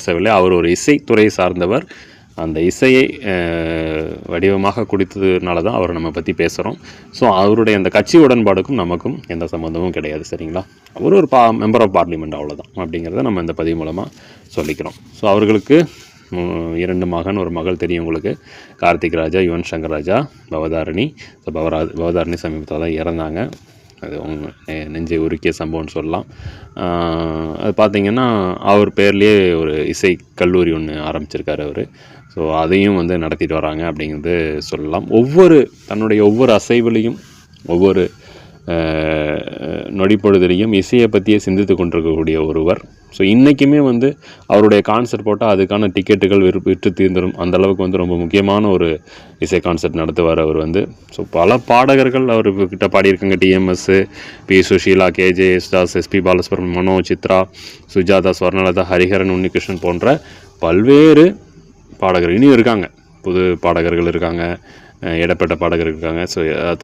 பேசவில்லை. அவர் ஒரு இசைத்துறை சார்ந்தவர். அந்த இசையை வடிவமாக கொடுத்ததுனால தான் அவரை நம்ம பற்றி பேசுகிறோம். ஸோ அவருடைய அந்த கட்சி உடன்பாடுக்கும் நமக்கும் எந்த சம்மந்தமும் கிடையாது. சரிங்களா? அவர் ஒரு மெம்பர் ஆஃப் பார்லிமெண்ட், அவ்வளோதான் அப்படிங்கிறத நம்ம இந்த பதிவு மூலமாக சொல்லிக்கிறோம். ஸோ அவர்களுக்கு 2 மகன், 1 மகள் தெரியும் உங்களுக்கு. கார்த்திக் ராஜா, யுவன் சங்கர் ராஜா, பவதாரணி. ஸோ பவதாரணி சமீபத்தில் தான் இறந்தாங்க. அது நெஞ்சை உருக்கிய சம்பவம்னு சொல்லலாம். அது பார்த்திங்கன்னா அவர் பேர்லேயே ஒரு இசை கல்லூரி ஒன்று ஆரம்பிச்சிருக்காரு அவர். ஸோ அதையும் வந்து நடத்திட்டு வராங்க அப்படிங்கிறது சொல்லலாம். தன்னுடைய ஒவ்வொரு அசைவிலையும் ஒவ்வொரு நொடிப்பொழுதிலையும் இசையை பற்றியே சிந்தித்து கொண்டிருக்கக்கூடிய ஒருவர். ஸோ இன்றைக்குமே வந்து அவருடைய கான்சர்ட் போட்டால் அதுக்கான டிக்கெட்டுகள் விற்று தீர்ந்துடும். அந்தளவுக்கு வந்து ரொம்ப முக்கியமான ஒரு இசை கான்சர்ட் நடத்துவார் அவர் வந்து. ஸோ பல பாடகர்கள் அவர்கிட்ட பாடியிருக்காங்க. TMS, P Susheela, KJ Yesudas, SP Balasubrahmanyam, Mano, Chithra, Sujatha, Swarnalatha, Hariharan, Unnikrishnan போன்ற பல்வேறு பாடகர்கள் இனியும் இருக்காங்க. புது பாடகர்கள் இருக்காங்க, இடப்பட்ட பாடகர்கள் இருக்காங்க. ஸோ